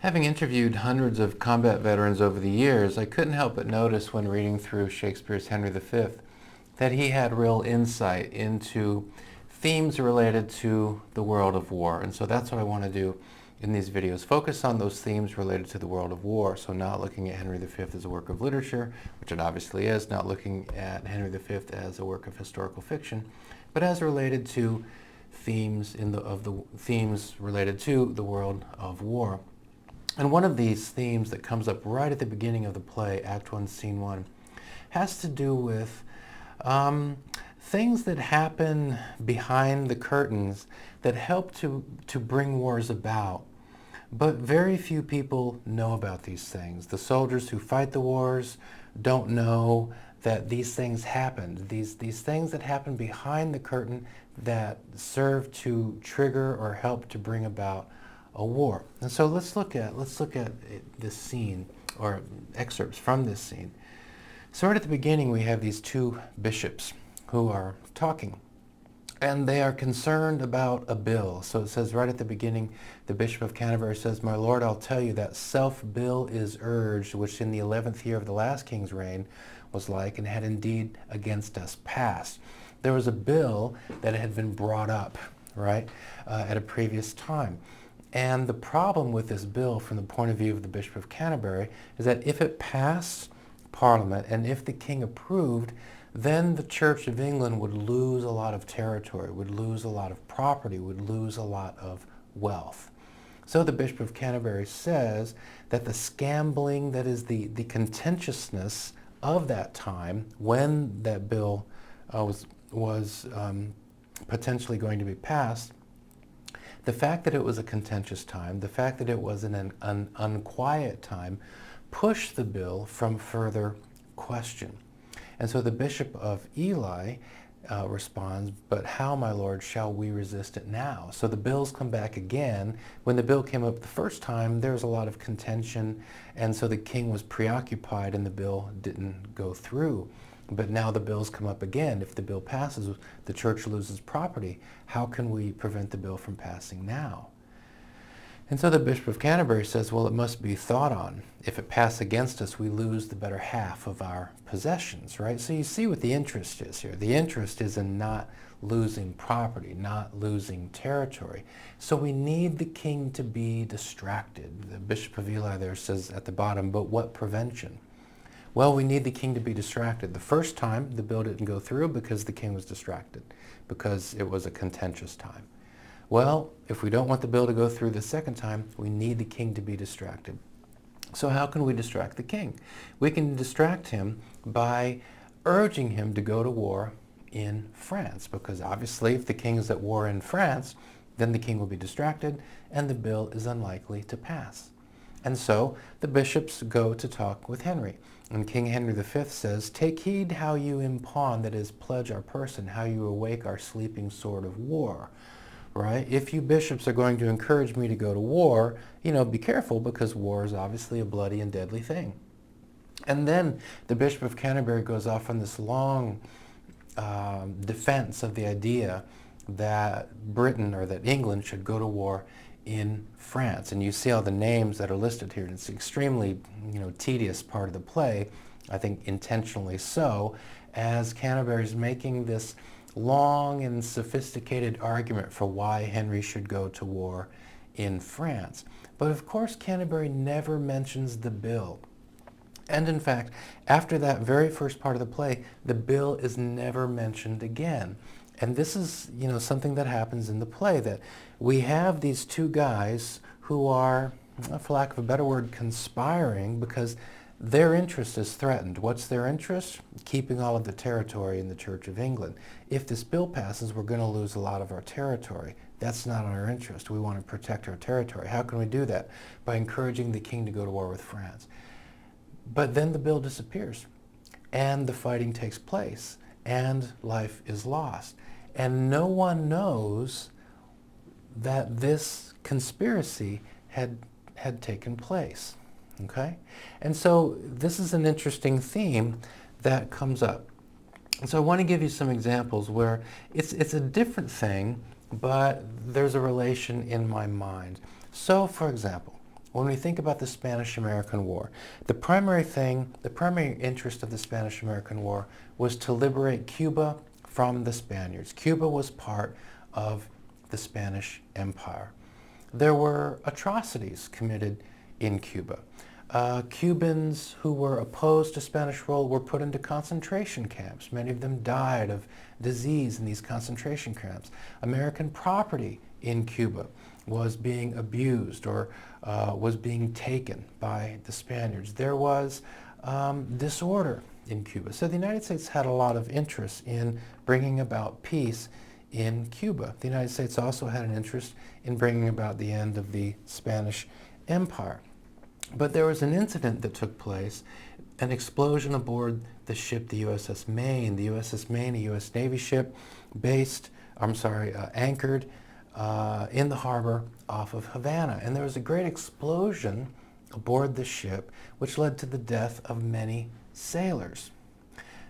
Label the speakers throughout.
Speaker 1: Having interviewed hundreds of combat veterans over the years, I couldn't help but notice when reading through Shakespeare's Henry V that he had real insight into themes related to the world of war. And so that's what I want to do in these videos. Focus on those themes related to the world of war. So not looking at Henry V as a work of literature, which it obviously is, not looking at Henry V as a work of historical fiction, but as related to themes themes related to the world of war. And one of these themes that comes up right at the beginning of the play, Act 1, Scene 1, has to do with things that happen behind the curtains that help to bring wars about. But very few people know about these things. The soldiers who fight the wars don't know that these things happened. These things that happen behind the curtain that serve to trigger or help to bring about a war. And so let's look at this scene, or excerpts from this scene. So right at the beginning we have these two bishops who are talking, and they are concerned about a bill. So it says right at the beginning, the Bishop of Canterbury says, "My lord, I'll tell you that self-bill is urged, which in the 11th year of the last king's reign was like, and had indeed against us passed." There was a bill that had been brought up, right, at a previous time. And the problem with this bill from the point of view of the Bishop of Canterbury is that if it passed Parliament and if the king approved, then the Church of England would lose a lot of territory, would lose a lot of property, would lose a lot of wealth. So the Bishop of Canterbury says that the scambling, that is the contentiousness of that time when that bill was potentially going to be passed, the fact that it was a contentious time, the fact that it was an unquiet time, pushed the bill from further question. And so the Bishop of Ely responds, "But how, my lord, shall we resist it now?" So the bills come back again. When the bill came up the first time, there was a lot of contention, and so the king was preoccupied and the bill didn't go through. But now the bills come up again. If the bill passes, the church loses property. How can we prevent the bill from passing now? And so the Bishop of Canterbury says, well, it must be thought on. If it passes against us, we lose the better half of our possessions, right? So you see what the interest is here. The interest is in not losing property, not losing territory. So we need the king to be distracted. The Bishop of Ely there says at the bottom, but what prevention? Well, we need the king to be distracted. The first time, the bill didn't go through because the king was distracted, because it was a contentious time. Well, if we don't want the bill to go through the second time, we need the king to be distracted. So how can we distract the king? We can distract him by urging him to go to war in France, because obviously if the king is at war in France, then the king will be distracted and the bill is unlikely to pass. And so the bishops go to talk with Henry. And King Henry V says, "Take heed how you impawn, that is, pledge our person, how you awake our sleeping sword of war." Right? If you bishops are going to encourage me to go to war, be careful, because war is obviously a bloody and deadly thing. And then the Bishop of Canterbury goes off on this long defense of the idea that Britain, or that England, should go to war in France. And you see all the names that are listed here. It's an extremely tedious part of the play, I think intentionally so, as Canterbury's making this long and sophisticated argument for why Henry should go to war in France. But of course Canterbury never mentions the bill. And in fact, after that very first part of the play, the bill is never mentioned again. And this is, something that happens in the play, that we have these two guys who are, for lack of a better word, conspiring because their interest is threatened. What's their interest? Keeping all of the territory in the Church of England. If this bill passes, we're going to lose a lot of our territory. That's not our interest. We want to protect our territory. How can we do that? By encouraging the king to go to war with France. But then the bill disappears, and the fighting takes place, and life is lost. And no one knows that this conspiracy had taken place. Okay? And so this is an interesting theme that comes up. And so I want to give you some examples where it's a different thing, but there's a relation in my mind. So, for example, when we think about the Spanish-American War, the primary interest of the Spanish-American War was to liberate Cuba from the Spaniards. Cuba was part of the Spanish Empire. There were atrocities committed in Cuba. Cubans who were opposed to Spanish rule were put into concentration camps. Many of them died of disease in these concentration camps. American property in Cuba was being abused or was being taken by the Spaniards. There was disorder in Cuba. So the United States had a lot of interest in bringing about peace in Cuba. The United States also had an interest in bringing about the end of the Spanish Empire. But there was an incident that took place, an explosion aboard the ship, the USS Maine. The USS Maine, a U.S. Navy ship anchored in the harbor off of Havana. And there was a great explosion aboard the ship, which led to the death of many sailors.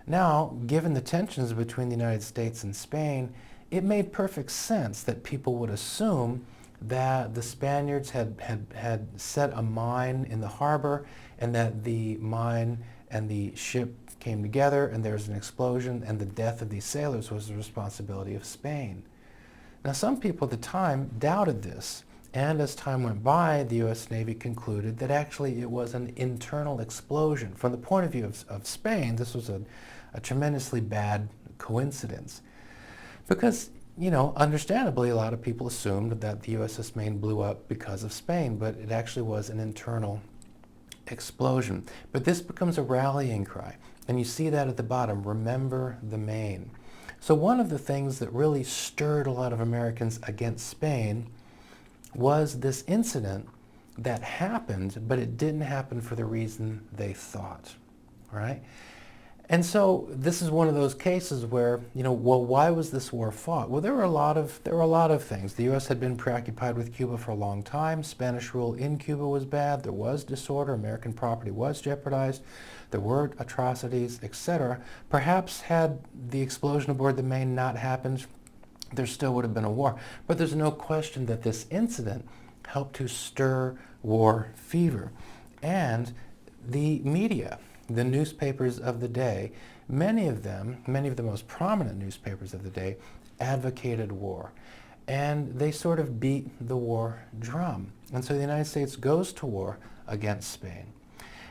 Speaker 1: Now, given the tensions between the United States and Spain, it made perfect sense that people would assume that the Spaniards had set a mine in the harbor and that the mine and the ship came together and there was an explosion and the death of these sailors was the responsibility of Spain. Now, some people at the time doubted this, and as time went by, the U.S. Navy concluded that actually it was an internal explosion. From the point of view of Spain, this was a tremendously bad coincidence. Because, you know, understandably, a lot of people assumed that the USS Maine blew up because of Spain, but it actually was an internal explosion. But this becomes a rallying cry, and you see that at the bottom, remember the Maine. So one of the things that really stirred a lot of Americans against Spain was this incident that happened, but it didn't happen for the reason they thought, right? And so this is one of those cases where, you know, well, why was this war fought? Well, there were a lot of things. The U.S. had been preoccupied with Cuba for a long time. Spanish rule in Cuba was bad. There was disorder. American property was jeopardized. There were atrocities, etc. Perhaps had the explosion aboard the Maine not happened, there still would have been a war. But there's no question that this incident helped to stir war fever. And the media, the newspapers of the day, many of the most prominent newspapers of the day, advocated war. And they sort of beat the war drum. And so the United States goes to war against Spain.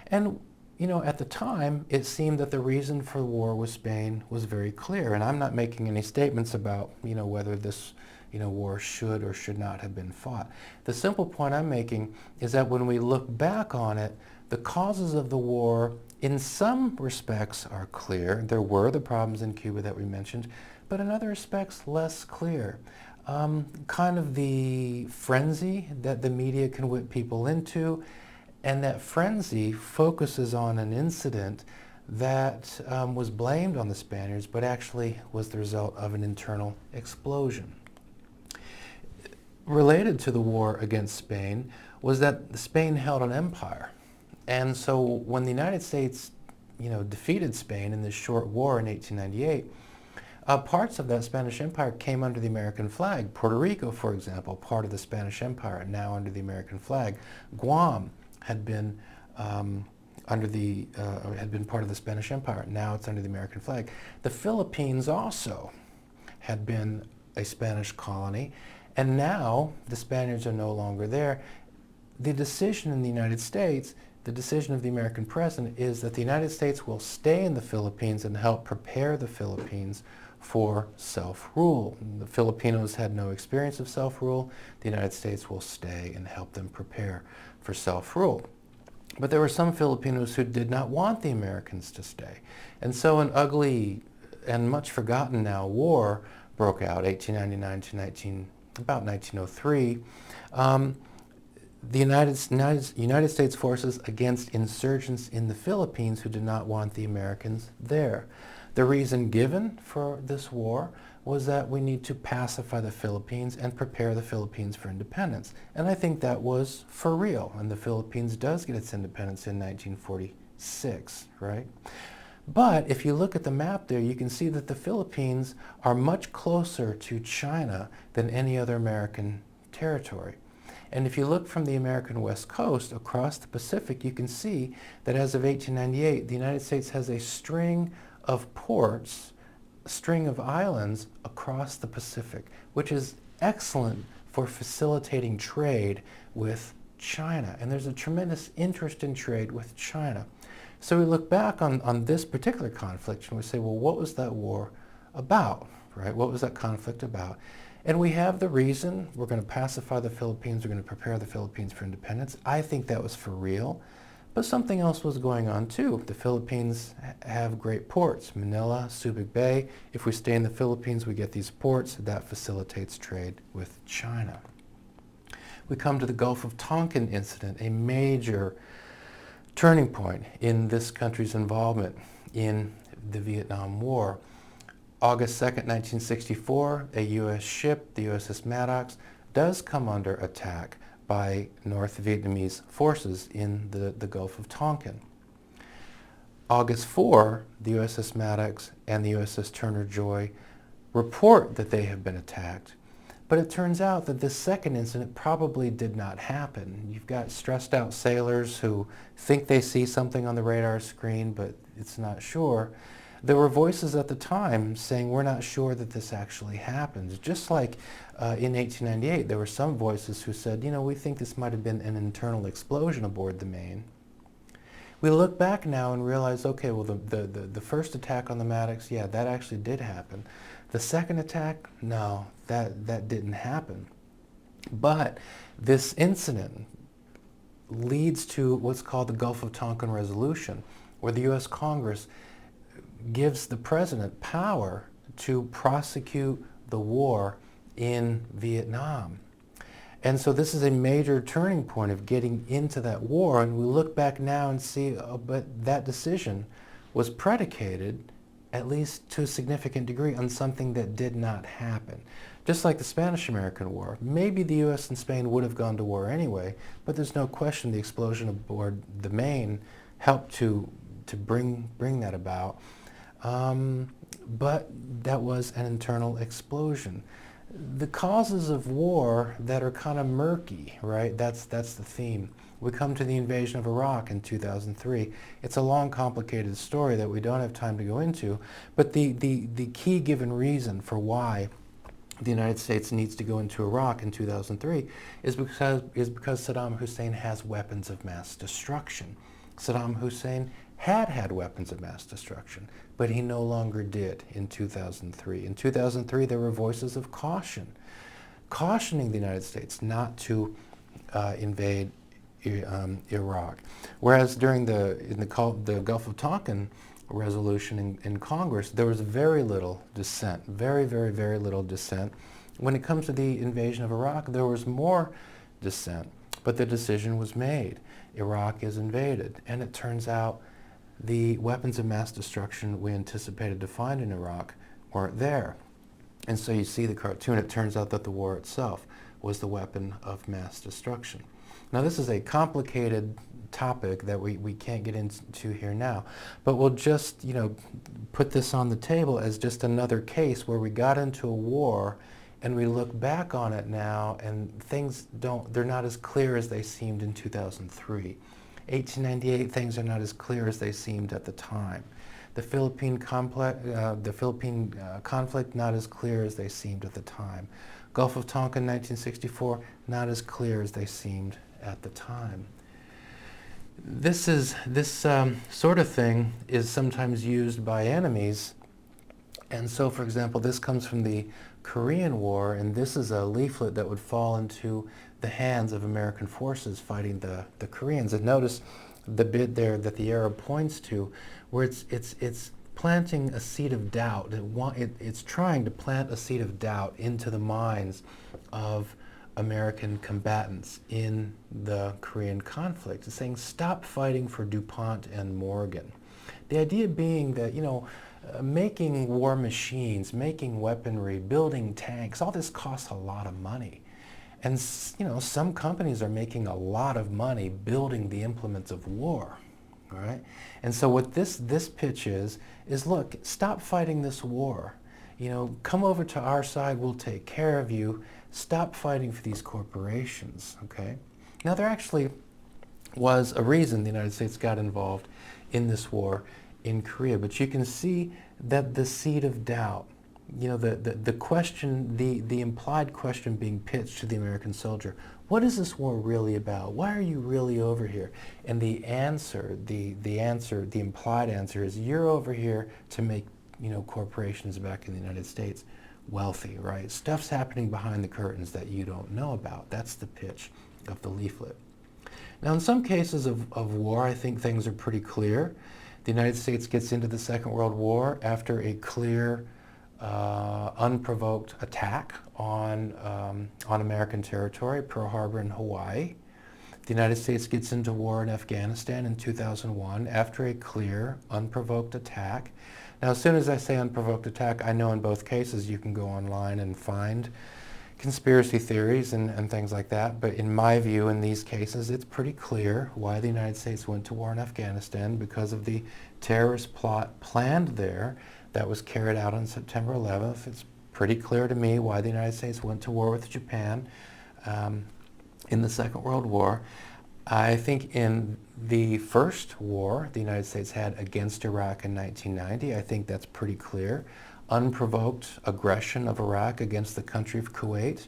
Speaker 1: And, you know, at the time, it seemed that the reason for the war with Spain was very clear. And I'm not making any statements about, you know, whether this, you know, war should or should not have been fought. The simple point I'm making is that when we look back on it, the causes of the war in some respects are clear. There were the problems in Cuba that we mentioned, but in other respects less clear. Kind of the frenzy that the media can whip people into, and that frenzy focuses on an incident that was blamed on the Spaniards, but actually was the result of an internal explosion. Related to the war against Spain was that Spain held an empire. And so when the United States, you know, defeated Spain in this short war in 1898, parts of that Spanish Empire came under the American flag. Puerto Rico, for example, part of the Spanish Empire, now under the American flag. Guam had been part of the Spanish Empire. Now it's under the American flag. The Philippines also had been a Spanish colony, and now the Spaniards are no longer there. The decision in the United States, the decision of the American president, is that the United States will stay in the Philippines and help prepare the Philippines for self-rule. The Filipinos had no experience of self-rule. The United States will stay and help them prepare for self-rule. But there were some Filipinos who did not want the Americans to stay. And so an ugly and much forgotten now war broke out, 1899 to about 1903. The United States forces against insurgents in the Philippines who did not want the Americans there. The reason given for this war was that we need to pacify the Philippines and prepare the Philippines for independence. And I think that was for real. And the Philippines does get its independence in 1946, right? But if you look at the map there, you can see that the Philippines are much closer to China than any other American territory. And if you look from the American West Coast across the Pacific, you can see that as of 1898, the United States has a string of ports, a string of islands across the Pacific, which is excellent for facilitating trade with China. And there's a tremendous interest in trade with China. So we look back on this particular conflict and we say, well, what was that war about, right? What was that conflict about? And we have the reason. We're going to pacify the Philippines. We're going to prepare the Philippines for independence. I think that was for real. But something else was going on too. The Philippines have great ports, Manila, Subic Bay. If we stay in the Philippines, we get these ports. That facilitates trade with China. We come to the Gulf of Tonkin incident, a major turning point in this country's involvement in the Vietnam War. August 2nd, 1964, a U.S. ship, the USS Maddox, does come under attack by North Vietnamese forces in the Gulf of Tonkin. August 4, the USS Maddox and the USS Turner Joy report that they have been attacked. But it turns out that this second incident probably did not happen. You've got stressed out sailors who think they see something on the radar screen, but it's not sure. There were voices at the time saying, we're not sure that this actually happens. Just like in 1898, there were some voices who said, we think this might have been an internal explosion aboard the Maine. We look back now and realize, okay, well, the first attack on the Maddox, yeah, that actually did happen. The second attack, no, that didn't happen. But this incident leads to what's called the Gulf of Tonkin Resolution, where the U.S. Congress gives the president power to prosecute the war in Vietnam. And so this is a major turning point of getting into that war, and we look back now and see, but that decision was predicated, at least to a significant degree, on something that did not happen. Just like the Spanish-American War. Maybe the U.S. and Spain would have gone to war anyway, but there's no question the explosion aboard the Maine helped to bring that about. But that was an internal explosion. The causes of war that are kind of murky, right? That's the theme. We come to the invasion of Iraq in 2003. It's a long, complicated story that we don't have time to go into, but the key given reason for why the United States needs to go into Iraq in 2003 is because Saddam Hussein has weapons of mass destruction. Saddam Hussein had weapons of mass destruction, but he no longer did in 2003. In 2003, there were voices of cautioning the United States not to invade Iraq. Whereas during the Gulf of Tonkin resolution in Congress, there was very little dissent, very, very, very little dissent. When it comes to the invasion of Iraq, there was more dissent, but the decision was made. Iraq is invaded, and it turns out the weapons of mass destruction we anticipated to find in Iraq weren't there. And so you see the cartoon, it turns out that the war itself was the weapon of mass destruction. Now this is a complicated topic that we can't get into here now, but we'll just put this on the table as just another case where we got into a war and we look back on it now and they're not as clear as they seemed in 2003. 1898, things are not as clear as they seemed at the time. The Philippine conflict, not as clear as they seemed at the time. Gulf of Tonkin, 1964, not as clear as they seemed at the time. This sort of thing is sometimes used by enemies. And so, for example, this comes from the Korean War, and this is a leaflet that would fall into the hands of American forces fighting the Koreans. And notice the bit there that the arrow points to, where it's planting a seed of doubt. It's trying to plant a seed of doubt into the minds of American combatants in the Korean conflict. It's saying, stop fighting for DuPont and Morgan. The idea being that, making war machines, making weaponry, building tanks, all this costs a lot of money. And some companies are making a lot of money building the implements of war, right? And so what this pitch is look, stop fighting this war. come over to our side, we'll take care of you. Stop fighting for these corporations, okay? Now, there actually was a reason the United States got involved in this war in Korea, but you can see that the seed of doubt, the question, the implied question being pitched to the American soldier, what is this war really about? Why are you really over here? And the answer, the implied answer is, you're over here to make, corporations back in the United States wealthy, right? Stuff's happening behind the curtains that you don't know about. That's the pitch of the leaflet. Now, in some cases of war, I think things are pretty clear. The United States gets into the Second World War after a clear, unprovoked attack on American territory, Pearl Harbor in Hawaii. The United States gets into war in Afghanistan in 2001 after a clear, unprovoked attack. Now, as soon as I say unprovoked attack, I know in both cases you can go online and find conspiracy theories and things like that, but in my view, in these cases, it's pretty clear why the United States went to war in Afghanistan, because of the terrorist plot planned there that was carried out on September 11th. It's pretty clear to me why the United States went to war with Japan in the Second World War. I think in the first war the United States had against Iraq in 1990, I think that's pretty clear. Unprovoked aggression of Iraq against the country of Kuwait.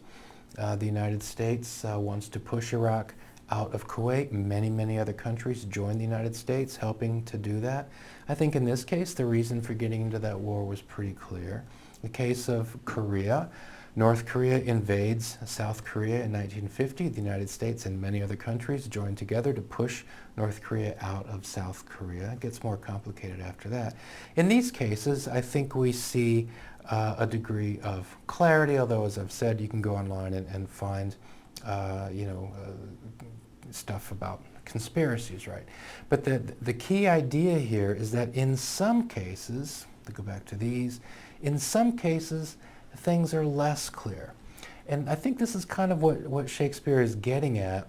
Speaker 1: The United States wants to push Iraq out of Kuwait. Many other countries joined the United States helping to do that. I think in this case the reason for getting into that war was pretty clear. The case of Korea, North Korea invades South Korea in 1950. The United States and many other countries joined together to push North Korea out of South Korea. It gets more complicated after that. In these cases, I think we see a degree of clarity, although, as I've said, you can go online and find stuff about conspiracies, right? But the key idea here is that in some cases, to go back to these, in some cases, things are less clear. And I think this is kind of what Shakespeare is getting at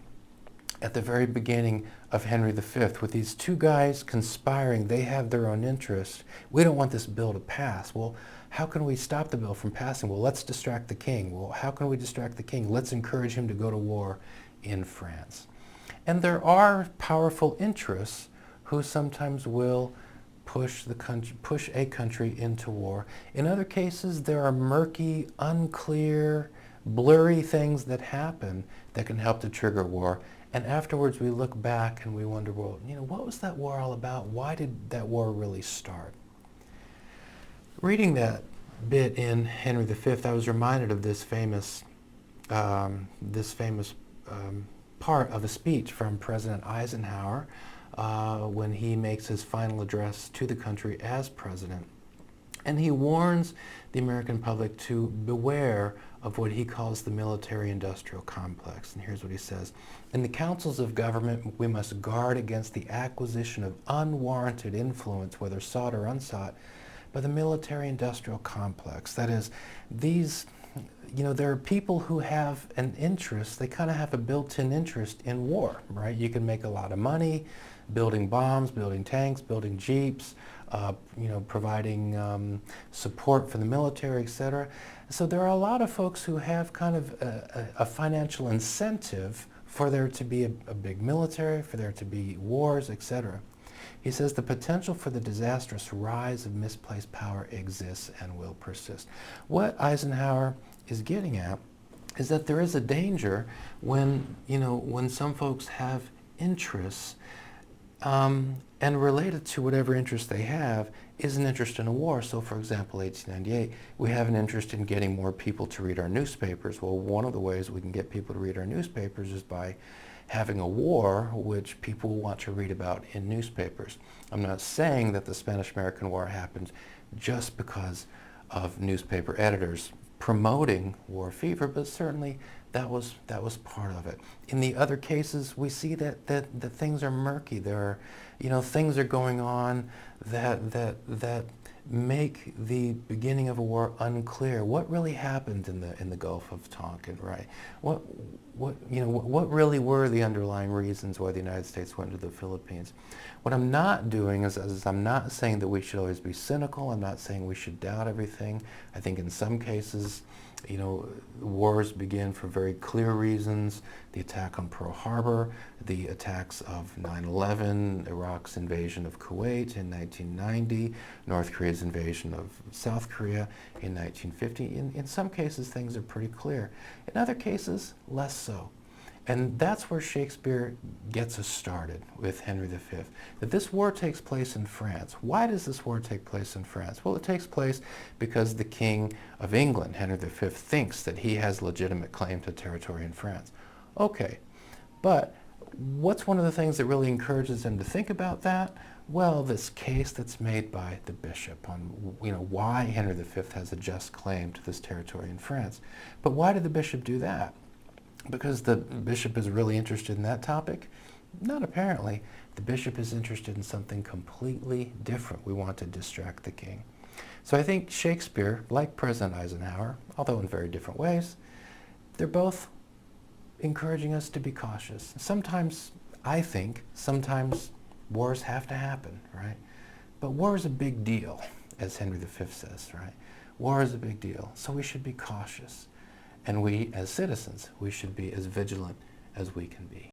Speaker 1: the very beginning of Henry V, with these two guys conspiring. They have their own interests. We don't want this bill to pass. Well, how can we stop the bill from passing? Well, let's distract the king. Well, how can we distract the king? Let's encourage him to go to war in France. And there are powerful interests who sometimes will push a country into war. In other cases, there are murky, unclear, blurry things that happen that can help to trigger war. And afterwards we look back and we wonder, well, what was that war all about? Why did that war really start? Reading that bit in Henry V, I was reminded of this famous part of a speech from President Eisenhower when he makes his final address to the country as president. And he warns the American public to beware of what he calls the military-industrial complex. And here's what he says: in the councils of government, we must guard against the acquisition of unwarranted influence, whether sought or unsought, by the military-industrial complex. That is, there are people who have an interest, they kind of have a built-in interest in war, right? You can make a lot of money building bombs, building tanks, building jeeps, providing support for the military, etc. So there are a lot of folks who have kind of a financial incentive for there to be a big military, for there to be wars, etc. He says the potential for the disastrous rise of misplaced power exists and will persist. What Eisenhower is getting at is that there is a danger when some folks have interests, and related to whatever interest they have is an interest in a war. So, for example, 1898, we have an interest in getting more people to read our newspapers. Well, one of the ways we can get people to read our newspapers is by having a war which people want to read about in newspapers. I'm not saying that the Spanish-American War happened just because of newspaper editors promoting war fever, but certainly that was part of it. In the other cases, we see that things are murky. There are, things are going on that make the beginning of a war unclear. What really happened in the Gulf of Tonkin, right? What really were the underlying reasons why the United States went to the Philippines? What I'm not doing is I'm not saying that we should always be cynical. I'm not saying we should doubt everything. I think in some cases, wars begin for very clear reasons. The attack on Pearl Harbor, the attacks of 9/11, Iraq's invasion of Kuwait in 1990, North Korea's invasion of South Korea in 1950. In some cases, things are pretty clear. In other cases, less so. And that's where Shakespeare gets us started with Henry V. That this war takes place in France. Why does this war take place in France? Well, it takes place because the King of England, Henry V, thinks that he has legitimate claim to territory in France. Okay, but what's one of the things that really encourages him to think about that? Well, this case that's made by the bishop on why Henry V has a just claim to this territory in France. But why did the bishop do that? Because the bishop is really interested in that topic? Not apparently. The bishop is interested in something completely different. We want to distract the king. So I think Shakespeare, like President Eisenhower, although in very different ways, they're both encouraging us to be cautious. Sometimes, I think, wars have to happen, right? But war is a big deal, as Henry V says, right? War is a big deal, so we should be cautious. And we, as citizens, we should be as vigilant as we can be.